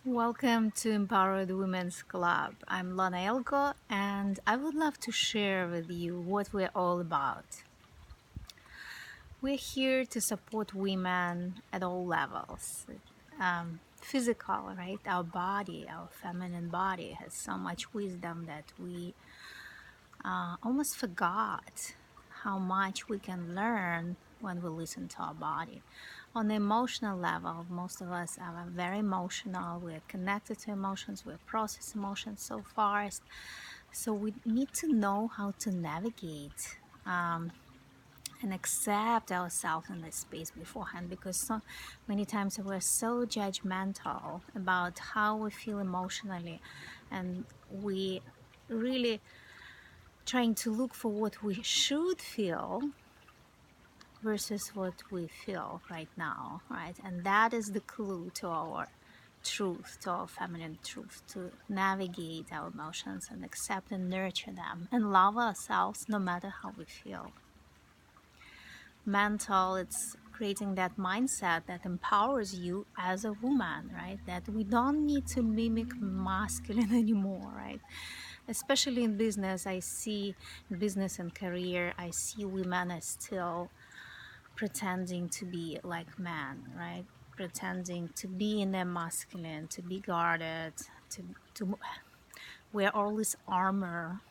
Welcome to Empowered Women's Club. I'm Lana Elko, and I would love to share with you what we're all about. We're here to support women at all levels. Physical, right? Our body, our feminine body, has so much wisdom that we almost forgot how much we can learn when we listen to our body. On the emotional level, most of us are very emotional. We're connected to emotions, we process emotions so fast. So we need to know how to navigate and accept ourselves in this space beforehand, because so many times we're so judgmental about how we feel emotionally, and we really trying to look for what we should feel versus what we feel right now, right? And that is the clue to our truth, to our feminine truth, to navigate our emotions and accept and nurture them and love ourselves no matter how we feel. Mental, it's creating that mindset that empowers you as a woman, right? That we don't need to mimic masculine anymore, right? Especially in business, I see business and career, I see women as still pretending to be like men, right? Pretending to be in their masculine, to be guarded, to wear all this armor,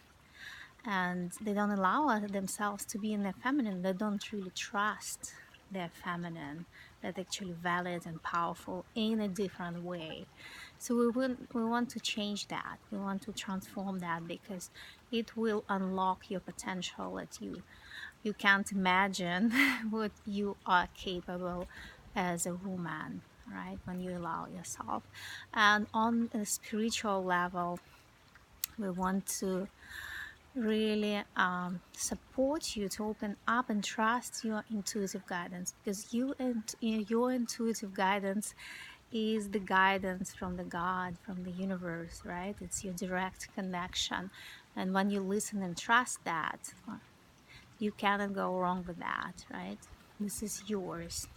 and they don't allow themselves to be in their feminine. They don't really trust their feminine, that's actually valid and powerful in a different way. So we want to change that. We want to transform that, because it will unlock your potential that you can't imagine what you are capable as a woman, right? When you allow yourself. And on a spiritual level, we want to really support you to open up and trust your intuitive guidance, because your intuitive guidance is the guidance from the God, from the universe, right? It's your direct connection. And when you listen and trust that, you cannot go wrong with that, right? This is yours.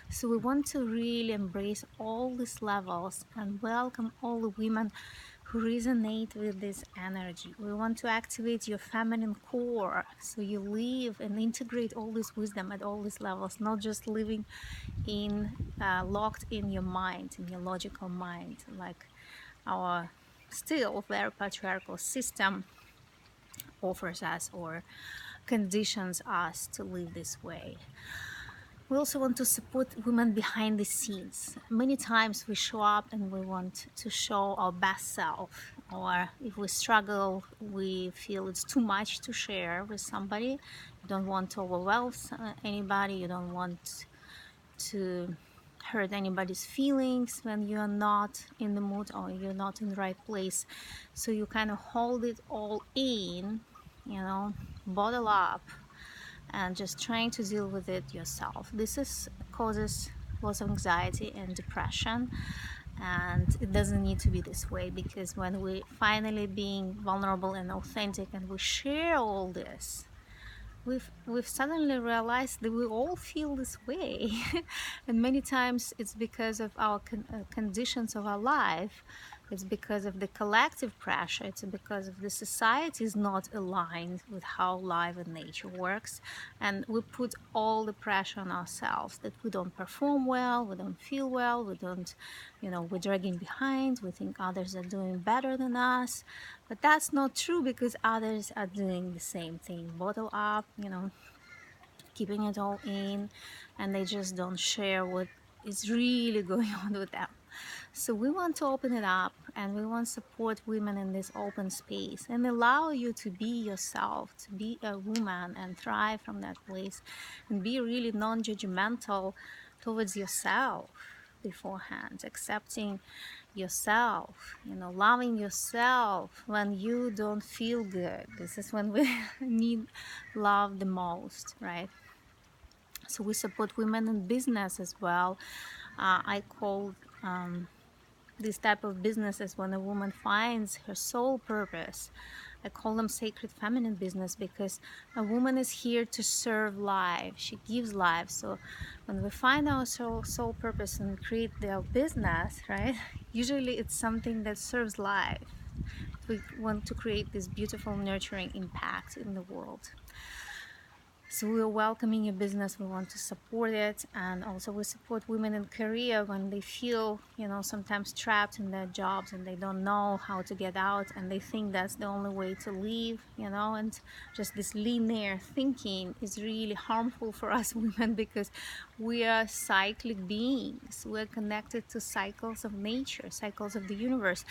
So we want to really embrace all these levels and welcome all the women who resonate with this energy. We want to activate your feminine core, so you live and integrate all this wisdom at all these levels, not just living in locked in your mind, in your logical mind, like our still very patriarchal system offers us or conditions us to live this way. We also want to support women behind the scenes. Many times we show up and we want to show our best self, or if we struggle, we feel it's too much to share with somebody. You don't want to overwhelm anybody, you don't want to hurt anybody's feelings when you're not in the mood or you're not in the right place. So you kind of hold it all in, bottle up, and just trying to deal with it yourself. This is causes lots of anxiety and depression, and it doesn't need to be this way, because when we finally being vulnerable and authentic and we share all this, we've suddenly realized that we all feel this way. And many times it's because of our conditions of our life, it's because of the collective pressure, it's because of the society is not aligned with how life and nature works, and we put all the pressure on ourselves that we don't perform well, we don't feel well, we don't, we're dragging behind, we think others are doing better than us. But that's not true, because others are doing the same thing, bottle up, keeping it all in, and they just don't share what is really going on with them. So we want to open it up, and we want to support women in this open space and allow you to be yourself, to be a woman and thrive from that place, and be really non-judgmental towards yourself beforehand, accepting yourself, loving yourself when you don't feel good. This is when we need love the most, right? So we support women in business as well. I call this type of businesses when a woman finds her soul purpose, I call them sacred feminine business because a woman is here to serve life. She gives life. So when we find our soul purpose and create their business, right? Usually it's something that serves life. We want to create this beautiful, nurturing impact in the world. So we're welcoming your business. We want to support it, and also we support women in career when they feel, sometimes trapped in their jobs and they don't know how to get out, and they think that's the only way to live, and just this linear thinking is really harmful for us women because we are cyclic beings. We're connected to cycles of nature, cycles of the universe,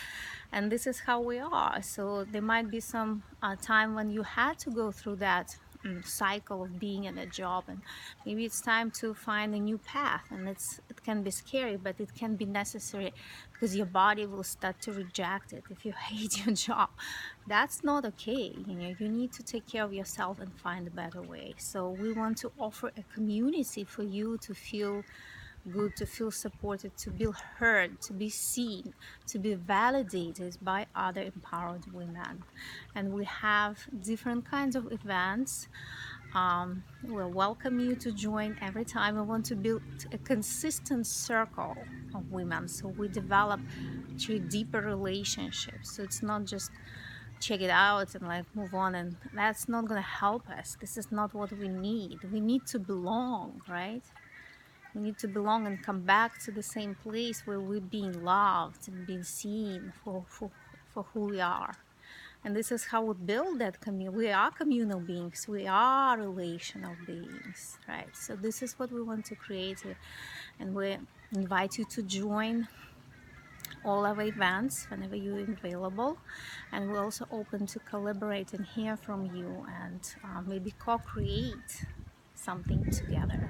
and this is how we are. So there might be some time when you had to go through that cycle of being in a job, and maybe it's time to find a new path, and it can be scary, but it can be necessary because your body will start to reject it if you hate your job. That's not okay. You need to take care of yourself and find a better way. So we want to offer a community for you to feel good, to feel supported, to be heard, to be seen, to be validated by other empowered women. And we have different kinds of events. We'll welcome you to join every time. We want to build a consistent circle of women, so we develop through deeper relationships. So it's not just check it out and like move on, and that's not going to help us. This is not what we need. We need to belong, right? We need to belong and come back to the same place where we're being loved and being seen for who we are. And this is how we build that community. We are communal beings. We are relational beings, right? So this is what we want to create here. And we invite you to join all our events whenever you're available. And we're also open to collaborate and hear from you, and maybe co-create something together.